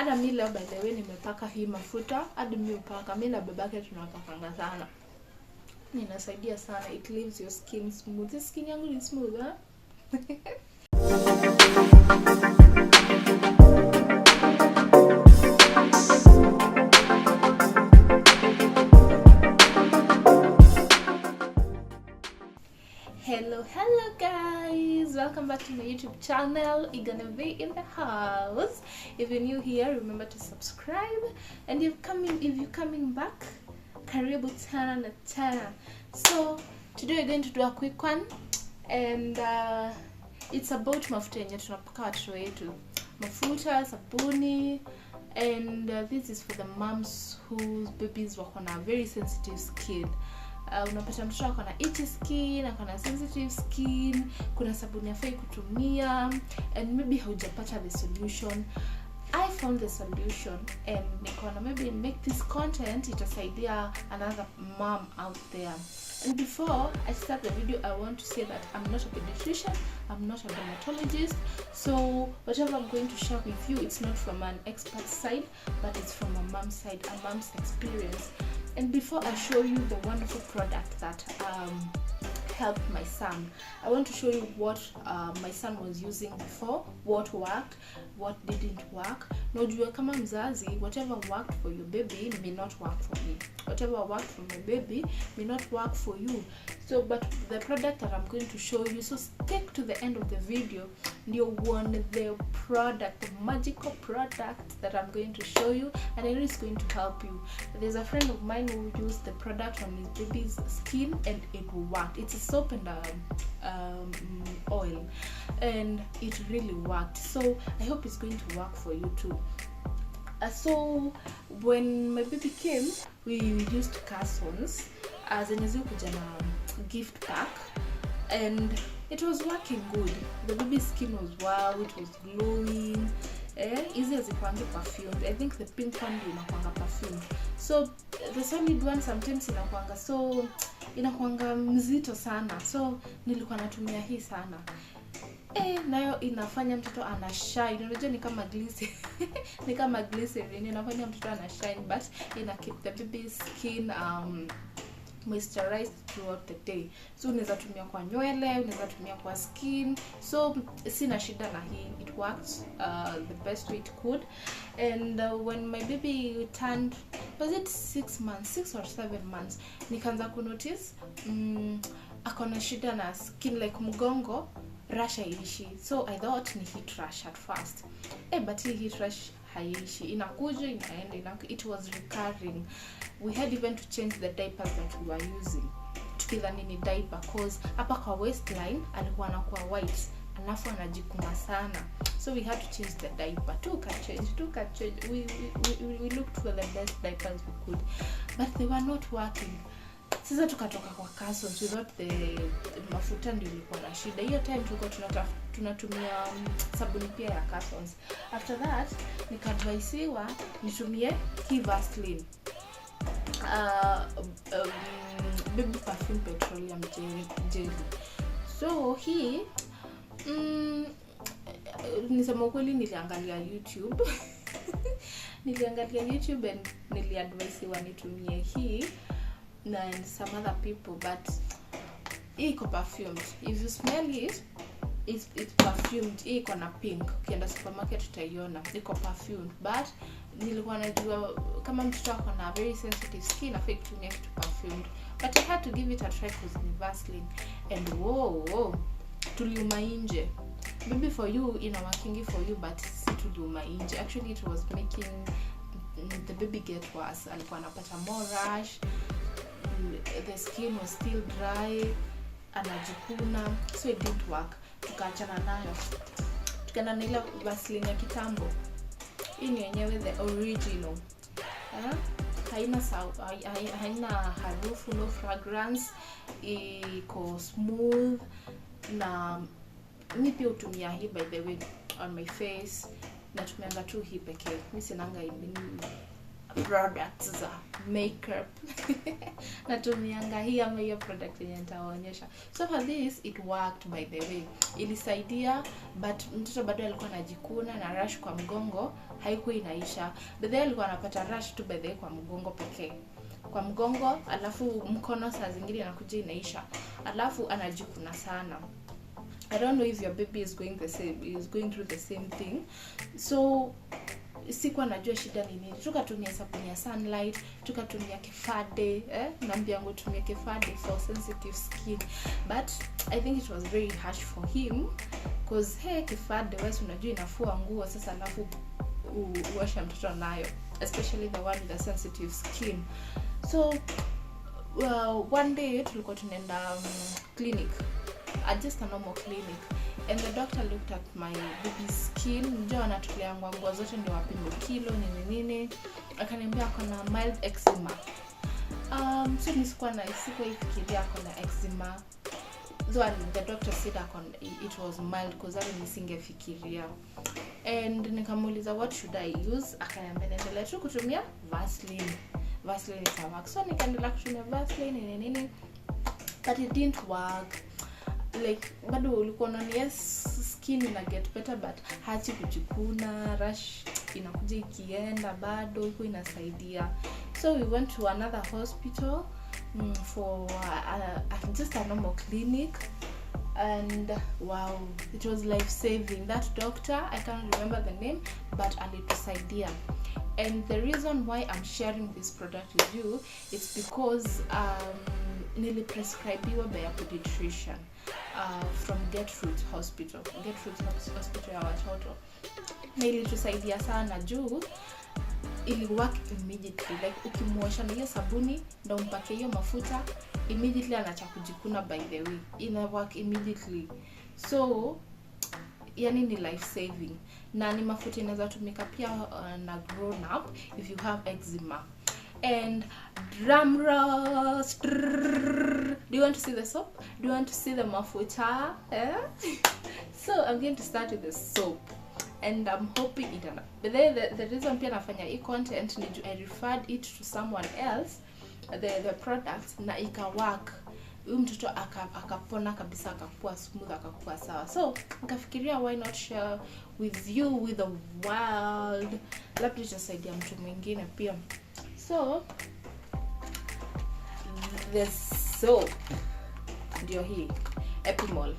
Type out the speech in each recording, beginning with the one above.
Hata mimi leo by the way nimepaka hii mafuta, hadi mimi upaka, mimi na babake tunapakanga sana. Inasaidia sana, it leaves your skin smooth. Skin yangu ni smooth, huh? Hello guys, welcome back to my YouTube channel. You're gonna be in the house. If you're new here, remember to subscribe, and if you're coming back, karibu tena. So today we're going to do a quick one, and it's about mafuta yenye tunapaka watoto wetu, mafuta, sabuni, and this is for the moms whose babies wako na very sensitive skin. Unapata mtoto ako na itchy skin, ako na sensitive skin, kuna sabuni afai kutumia, and maybe haujapata the solution. I found the solution, and nikona maybe make this content itasaidia another mom out there. And before I start the video, I want to say that I'm not a pediatrician, I'm not a dermatologist, so whatever I'm going to share with you, it's not from an expert side, but it's from a mom's side, a mom's experience. And before I show you the wonderful product that helped my son, I want to show you what my son was using before, what worked, what didn't work. No, kama mzazi, whatever worked for your baby may not work for me. Whatever worked for my baby may not work for you. So, but the product that I'm going to show you, so stick to the end of the video. You want the product, the magical product that I'm going to show you, and I know it's going to help you. There's a friend of mine who used the product on his baby's skin, and it worked. It's a soap and oil, and it really worked. So I hope it's going to work for you too. So when my baby came, we used Carsons as an gift pack, and it was working good. The baby's skin was wow, it was glowing. Easy as it was perfumed. I think the pink one inakuanga perfumed. So the solid one sometimes inakuanga so inakuanga mzito sana. So nilikuwa natumia hii sana. Nayo inafanya mtoto ana shine. Unajua ni kama glycerin. Ni kama glycerin inafanya mtoto ana shine, but ina keep the baby's skin moisturized throughout the day. So unaweza tumia kwa nywele, unaweza tumia kwa skin. So sina shida na hii. It worked the best way it could. And when my baby turned, was it 6 months, 6 or 7 months, nikaanza ku notice akona shida na skin, like mgongo rash haiishi. So I thought ni heat rash at first. But heat rash haiishi, inakuja inaenda, it was recurring. We had even to change the diapers that we were using. Tukidhani ni diaper, cause hapa kwa waistline alikuwa anakuwa white, alafu anajikuna sana. So we had to change the diaper. Tuka change. We looked for the best diapers we could, but they were not working. Sasa tukatoka kwa Carsons without the mafuta ndio ilikuwa na shida. Hiyo time tulikuwa tunatumia sabuni pia ya Carsons. After that nikadvaisiwa nitumie hii Vaseline, baby perfume petroleum jelly. So hii nisema ukweli niliangalia YouTube. Niliangalia YouTube and niliadvaisiwa nitumie hii and some other people, but iko perfumed. If you smell it, it's perfumed. Iko na pink. Ukienda supermarket utaiona iko perfumed, but nilikuwa najua kama mtoto ako na very sensitive skin afai kutumia kitu perfumed, but I had to give it a try because ni Vaseline, and whoa, tuliuma nje. Maybe for you ina working for you, but si tuliuma nje. Actually it was making the baby get worse. Alikuwa anapata more rash, the skin was still dry, anajikuna, so it didn't work. Tukaachana nayo, tukaenda na ile Vaseline ya kitambo. Hii ni yenyewe the original. Haina harufu, no fragrance, iko smooth, na mimi pia utumia hii by the way on my face. Natumianga tu hii pekee. Mimi sinanga products za makeup. Natumianga hii ama hiyo product yenye nitawaonyesha. So for this it worked, by the way. Ilisaidia, but mtoto bado alikuwa anajikuna na rush kwa mgongo, haikuwa inaisha. But then alikuwa anapata rush tu by the way kwa mgongo pekee. Kwa mgongo, alafu mkono saa zingine inakuja inaisha. Alafu anajikuna sana. I don't know if your baby is going through the same thing. So sikuwa najua shida ni nini. Tukatumia sabuni ya Sunlight, tukatumia Kefade, naambia yangu tumia Kefade for sensitive skin, but I think it was very harsh for him because Kefade wewe unajua inafua nguo sasa, alafu uosha mtoto nayo, especially the one with the sensitive skin. So one day tulikuwa tunaenda clinic, just a normal clinic, and the doctor looked at my baby's skin. Njoo anatulia nguo zote ndio wapime kilo nini, akaniambia akona mild eczema. So nisikuwa ifikiria akona eczema. So the doctor said it was mild because nisingefikiria. And nikamuuliza what should I use, akaniambia niendelee tu kutumia Vaseline itawork. So nikaendelea kutumia Vaseline nini, but it didn't work. Like bado ulikuwa unaona yes skin ina get better, but hachi kujikuna, rush inakuja ikienda, bado iko inasaidia. So we went to another hospital for just a normal clinic, and wow, it was life saving. That doctor, I can't remember the name, but alitusaidia. And the reason why I'm sharing this product with you, it's because niliprescribiwa by a pediatrician from Gertrude's Hospital ya watoto. Na ilitusaidia sana juu ili work immediately. Like ukimuosha na hiyo sabuni na umpake hiyo mafuta, immediately anacha kujikuna, by the way. Ina work immediately. So yani ni life saving. Na ni mafuta inaweza tumika pia na grown up if you have eczema. And drum roll. Do you want to see the soap? Do you want to see the mafuta? So I'm going to start with the soap, and I'm hoping it enough. But the reason pia nafanya hii content ni I referred it to someone else, the product, na ika work. Mtoto akapona kabisa, akakuwa smooth, akakuwa sawa. So nikafikiria why not share with you, with the world, labda itasaidia mtu mwingine pia. So the soap ndio hii Epimol.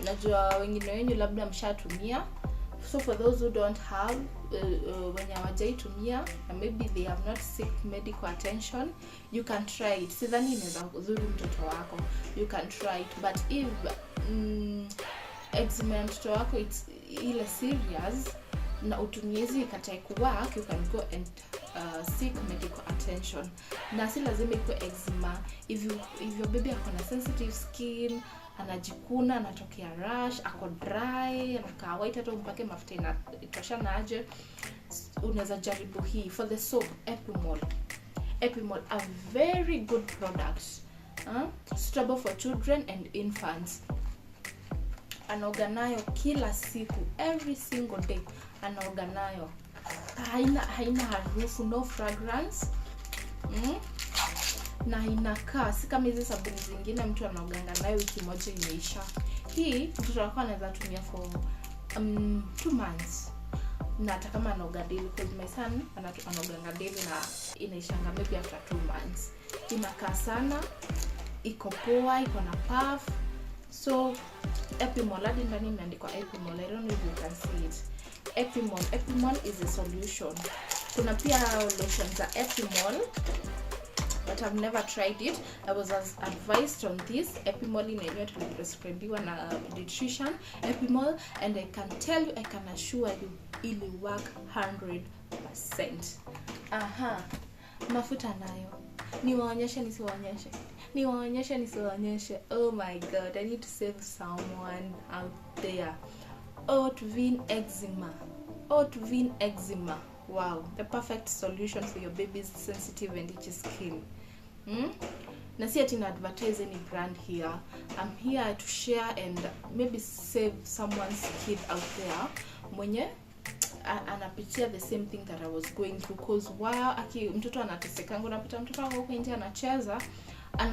Najua wengine wenyu labda mshatumia. So for those who don't have, when hawajaitumia and maybe they have not seek medical attention, you can try it. Sidhani inaweza kudhuru mtoto wako. You can try it, but if eczema ya mtoto wako it's ile serious na utumiezi ikatai kuwork, you can go and seek medical attention. Na si lazima ikuwe eczema. If your baby akona sensitive skin, anajikuna, anatokea rash, ako dry, anakaa white, hata umpake mafuta inatoshana aje, unaweza jaribu hii. For the soap, Epimol, a very good product, suitable for children and infants. Anaoga nayo kila siku, every single day anaoga nayo. Haina harufu, no fragrance. Na inakaa si kama hizo sabuni zingine mtu anaoganga nayo wiki moja imeisha. Hii mtoto wako anaweza tumia for 2 months. Na hata kama anaoga daily, because my son anaoganga daily na inaishanga maybe after 2 months. Inakaa sana, iko poa, iko na puff. So Epimol, hadi ndani imeandikwa Epimol. I don't know if you can see it. Epimol is a solution. Kuna pia lotion za Epimol, but I've never tried it. I was advised on this Epimol in to prescribiwa na pediatrician Epimol, and I can tell you, I can assure you, it will work 100%. Mafuta nayo. Niwaonyeshe nisiwaonyeshe. Oh my god, I need to save someone out there. Otvin eczema. Wow, the perfect solution for your baby's sensitive and itchy skin. Na si ati na advertise any brand here. I'm here to share and maybe save someone's kid out there mwenye anapitia the same thing that I was going through, cause mtoto anateseka, unapata mtoto wako huko nje anacheza,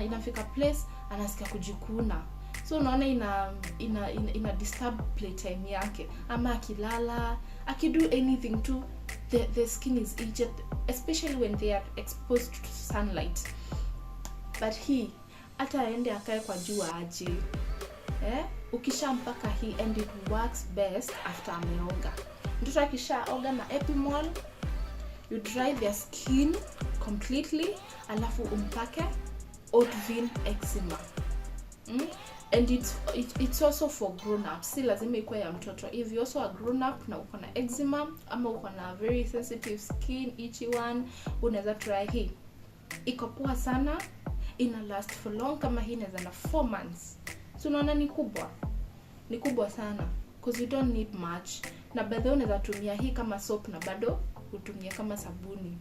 inafika place anasikia kujikuna. So unaona ina disturb playtime yake, ama akilala, akido anything to the skin is itched, especially when they are exposed to sunlight. But hata aende akae kwa jua aje, ukishampaka and it works best after ameoga. Mtoto akishaoga na Epimol, you dry their skin completely, alafu umpake Oat-Vein Eczema. And it's also for grown ups. Si lazima ikuwe ya mtoto. If you also a grown up na uko na eczema ama uko na very sensitive skin, itchy one, unaweza try hii. Iko poa sana, ina last for long, kama hii inaweza na 4 months. So unaona ni kubwa sana, because you don't need much. Na bado unaweza tumia hii kama soap na bado utumie kama sabuni,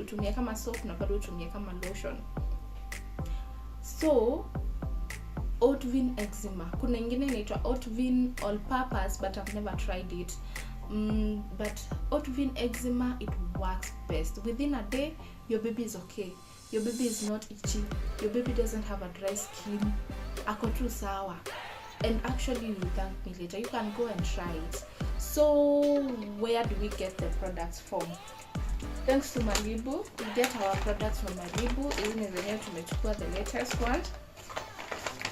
utumie kama soap na bado utumie kama lotion. So Oat-Vein Eczema, kuna ingine inaitwa Oat-Vein All Purpose, but I've never tried it. But Oat-Vein Eczema, it works best. Within a day, your baby is okay. Your baby is not itchy. Your baby doesn't have a dry skin. Ako tu sawa. And actually, you will thank me later. You can go and try it. So, where do we get the products from? Thanks to Malibu. We get our products from Malibu. Hizi ni zenyewe tumechukua the latest one.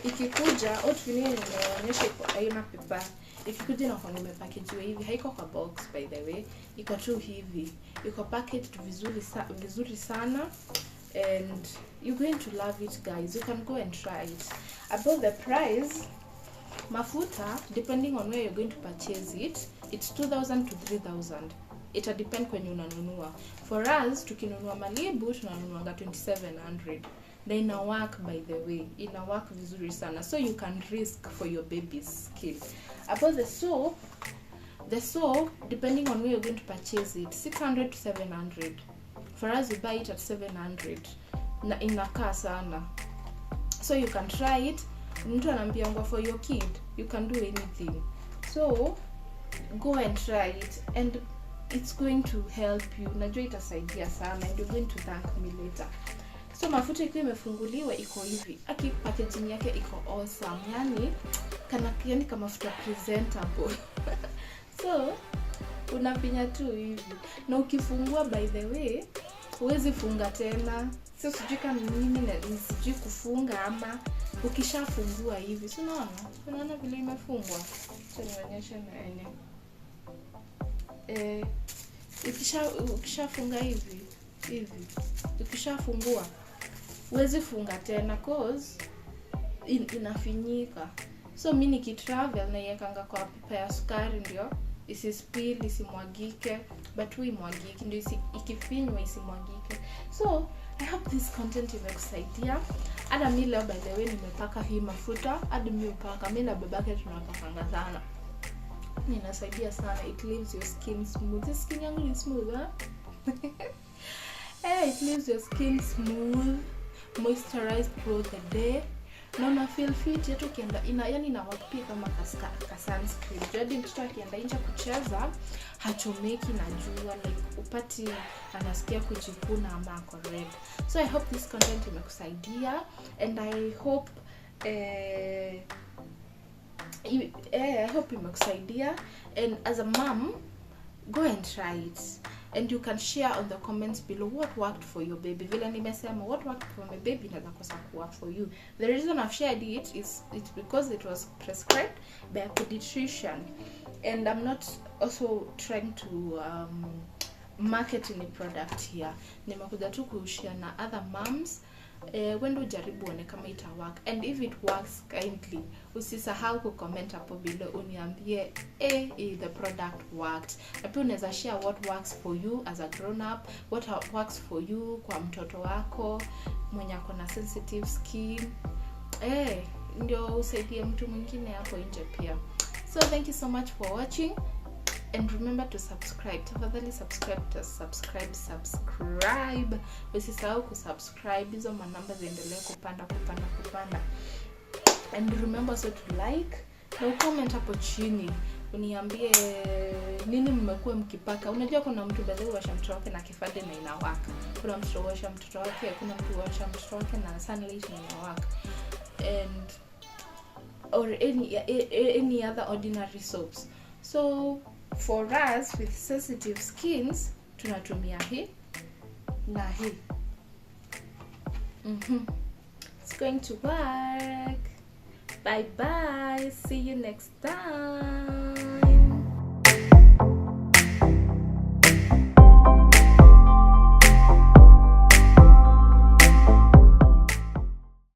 Ikikuja Oat-Vein inaonyesha iko aina paper. Ikikuja na kwa package hivi, haiko kwa box by the way. Iko tu hivi. Iko packaged vizuri sana, and you're going to love it, guys. You can go and try it. About the price, mafuta, depending on where you're going to purchase it, it's 2,000 to 3,000. Ita depend kwenye unanunua. For us, tukinunua Malibu tunanunuanga 2,700. Na ina work, by the way. Ina work vizuri sana. So you can risk for your baby's skin. About the soap, depending on where you're going to purchase it, 600 to 700. For us, we buy it at 700. Na inakaa sana. So you can try it. Mtu anambiangwa for your kid, you can do anything. So go and try it, and it's going to help you. Najua itasaidia sana, and you're going to thank me later. So mafuta ikiwa imefunguliwa iko hivi. Packaging yake iko awesome. Yani kama mafuta presentable. So unapinya tu hivi. Na ukifungua, by the way, huwezi funga tena. So sijui kama mimi sijui kufunga, ama ukishafungua hivi. So unaona vile imefungwa. So nionyeshe na yenyewe. Ukishafunga hivi. Ukishafungua huwezi funga tena, cause inafinyika. So mimi nikitravel na yekanga kwa pipa ya sukari ndio isispill, isimwagike, but imwagike ndio ikifinywa isimwagike. So I hope this content imekusaidia. Hata mimi leo, by the way, nimepaka hii mafuta. Hadi mimi upaka, mimi na babake tunapakanga sana. Inasaidia sana. It leaves your skin smooth. This skin yangu ni smooth, it leaves your skin smooth, moisturized throughout the day. Na una feel fit yetu kienda ina work pia kama sunscreen. Jadi mtoto akienda nje kucheza hachomeki na jua, like upati anasikia kujikuna ama ako red. So I hope this content imekusaidia, and I hope imekusaidia. And as a mom, go and try it, and you can share on the comments below what worked for your baby. Vile nimesema, what worked for my baby inaweza kosa work for you. The reason I've shared it is it's because it was prescribed by a pediatrician, and I'm not also trying to market any product here. Nimekuja tu kushare na other moms. Wendo jaribu one kama ita work, and if it works, kindly usisahau ku comment hapo below uniambie the product worked. Na pia unaweza share what works for you as a grown up, what works for you kwa mtoto wako mwenye ako na sensitive skin, ndio usaidie mtu mwingine hapo nje pia. So thank you so much for watching, and remember to subscribe. Tafadhali subscribe. Usisahau kusubscribe, hizo manamba ziendelee kupanda. And remember also to like na comment hapo chini uniambie nini mmekuwa mkipaka. Unajua kuna mtu baadaye huosha mtoto wake na kifade na inawaka, kuna mtu huosha mtoto wake, kuna mtu huosha mtoto wake na sunlight na inawaka, and or any other ordinary soaps. So for us with sensitive skins tunatumia hii na hii. It's going to work. Bye bye, see you next time.